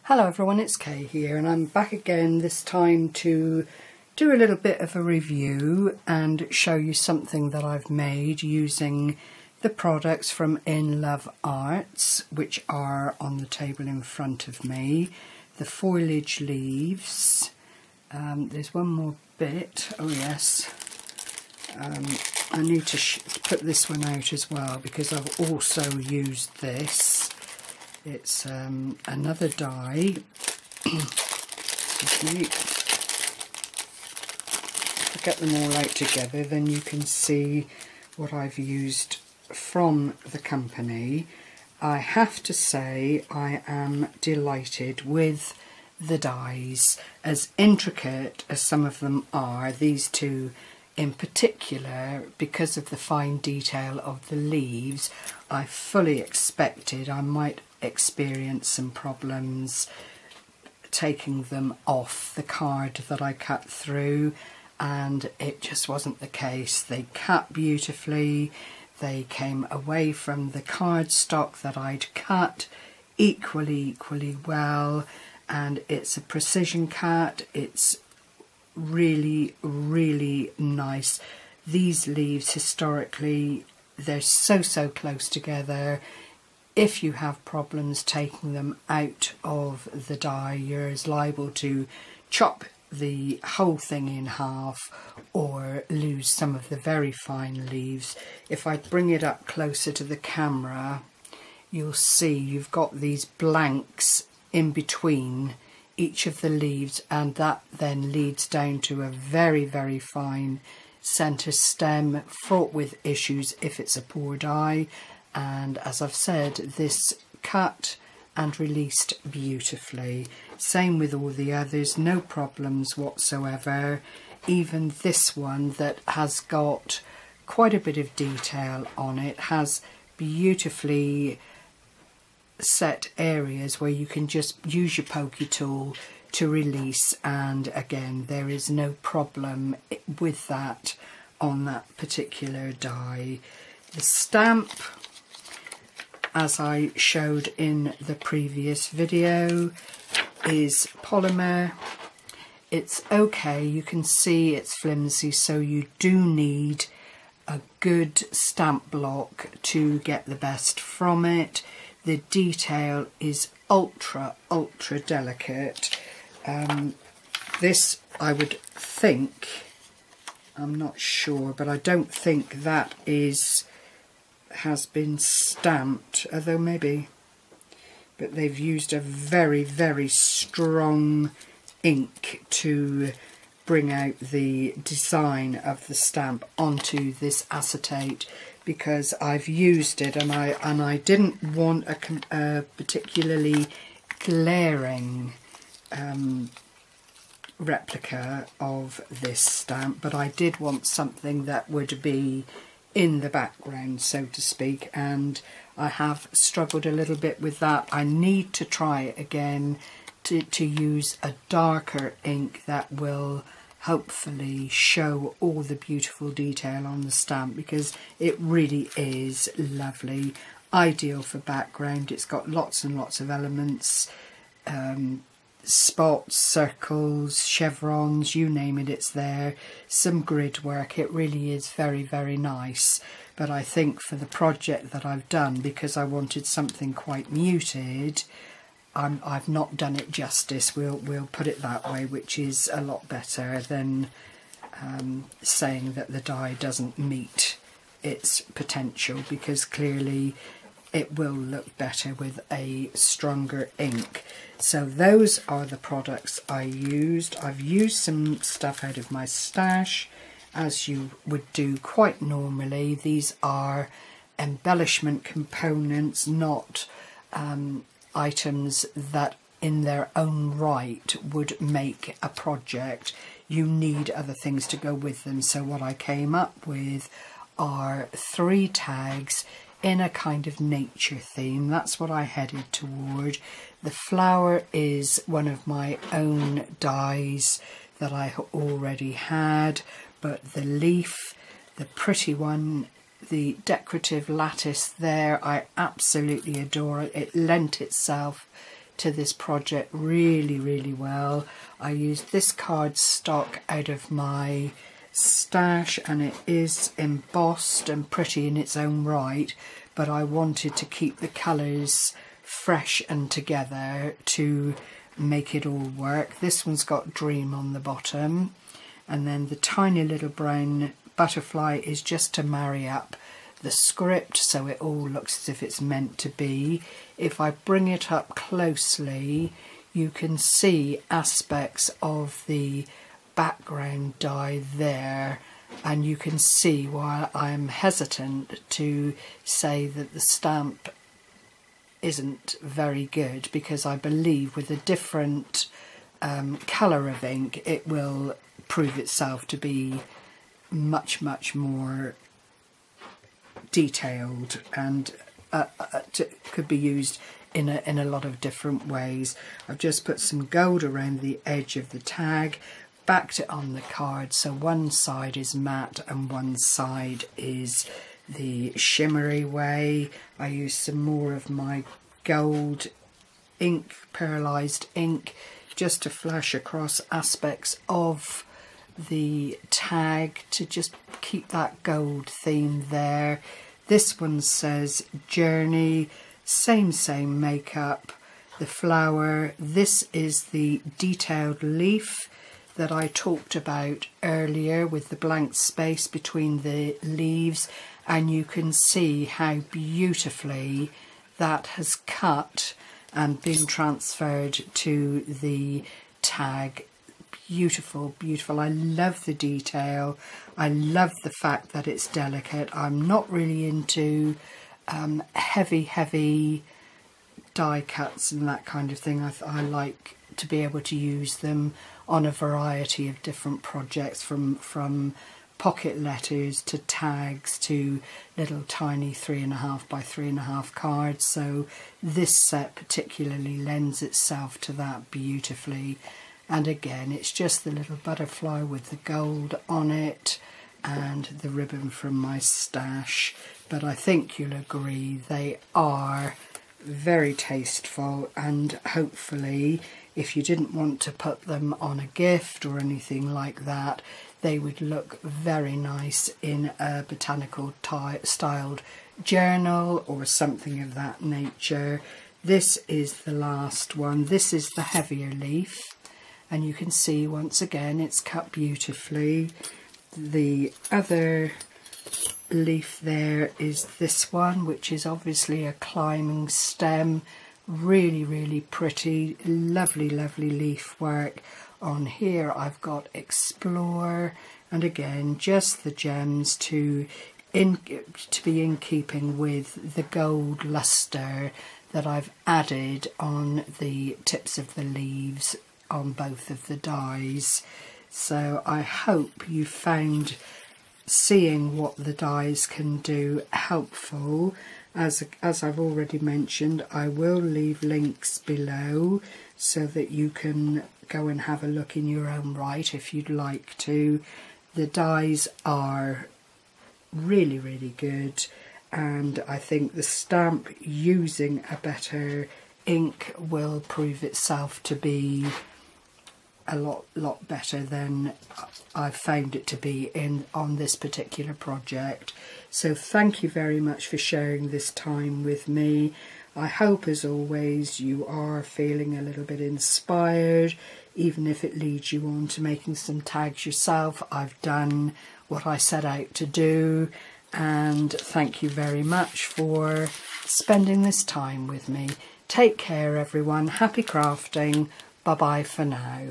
Hello everyone, it's Kay here and I'm back again this time to do a little bit of a review and show you something that I've made using the products from inlovearts, which are on the table in front of me. The foliage leaves. There's one more bit. Oh yes. I need to put this one out as well because I've also used this. It's another dye. Excuse me. If I get them all out together, then you can see what I've used from the company. I have to say I am delighted with the dyes. As intricate as some of them are, these two in particular, because of the fine detail of the leaves, I fully expected I might experience some problems taking them off the card that I cut through, and it just wasn't the case. They cut beautifully, they came away from the cardstock that I'd cut equally well, and it's a precision cut. It's really nice. These leaves historically, they're so close together. If you have problems taking them out of the dye, you're as liable to chop the whole thing in half or lose some of the very fine leaves. If I bring it up closer to the camera, you'll see you've got these blanks in between each of the leaves, and that then leads down to a very fine centre stem, fraught with issues if it's a poor dye. And as I've said, this cut and released beautifully. Same with all the others, no problems whatsoever. Even this one that has got quite a bit of detail on it has beautifully set areas where you can just use your pokey tool to release, and again there is no problem with that on that particular dye. The stamp, as I showed in the previous video, is polymer. It's okay, you can see it's flimsy, so you do need a good stamp block to get the best from it. The detail is ultra delicate. This, I would think, I'm not sure, but I don't think that has been stamped, although maybe, but they've used a very strong ink to bring out the design of the stamp onto this acetate, because I've used it and I didn't want a particularly glaring replica of this stamp, but I did want something that would be in the background, so to speak, and I have struggled a little bit with that. I need to try again to use a darker ink that will hopefully show all the beautiful detail on the stamp, because it really is lovely, ideal for background. It's got lots and lots of elements, spots, circles, chevrons, you name it, it's there. Some grid work. It really is very nice, but I think for the project that I've done, because I wanted something quite muted, I've not done it justice, we'll put it that way, which is a lot better than saying that the dye doesn't meet its potential, because clearly it will look better with a stronger ink. So those are the products I used. I've used some stuff out of my stash, as you would do quite normally. These are embellishment components, not items that in their own right would make a project. You need other things to go with them. So what I came up with are 3 tags in a kind of nature theme. That's what I headed toward. The flower is one of my own dyes that I already had, but the leaf, the pretty one, the decorative lattice there, I absolutely adore it. It lent itself to this project really well. I used this card stock out of my stash, and it is embossed and pretty in its own right, but I wanted to keep the colours fresh and together to make it all work. This one's got Dream on the bottom, and then the tiny little brown butterfly is just to marry up the script so it all looks as if it's meant to be. If I bring it up closely, you can see aspects of the background dye there, and you can see why I'm hesitant to say that the stamp isn't very good, because I believe with a different colour of ink it will prove itself to be much more detailed and could be used in a lot of different ways. I've just put some gold around the edge of the tag, backed it on the card so one side is matte and one side is the shimmery way. I used some more of my gold ink, pearlized ink, just to flash across aspects of the tag to just keep that gold theme there. This one says Journey, same makeup, the flower. This is the detailed leaf that I talked about earlier with the blank space between the leaves, and you can see how beautifully that has cut and been transferred to the tag. Beautiful. I love the detail. I love the fact that it's delicate. I'm not really into heavy die cuts and that kind of thing. I like to be able to use them on a variety of different projects, from pocket letters to tags to little tiny 3.5 by 3.5 cards. So this set particularly lends itself to that beautifully. And again, it's just the little butterfly with the gold on it and the ribbon from my stash. But I think you'll agree they are very tasteful, and hopefully if you didn't want to put them on a gift or anything like that, they would look very nice in a botanical styled journal or something of that nature. This is the last one. This is the heavier leaf, and you can see once again it's cut beautifully. The other leaf there is this one, which is obviously a climbing stem. Really pretty, lovely leaf work. On here I've got Explore, and again just the gems to be in keeping with the gold luster that I've added on the tips of the leaves on both of the dies. So I hope you found seeing what the dies can do helpful. As I've already mentioned, I will leave links below so that you can go and have a look in your own right if you'd like to. The dies are really good, and I think the stamp using a better ink will prove itself to be a lot better than I've found it to be on this particular project. So thank you very much for sharing this time with me. I hope as always you are feeling a little bit inspired, even if it leads you on to making some tags yourself. I've done what I set out to do, and thank you very much for spending this time with me. Take care everyone, happy crafting, bye bye for now.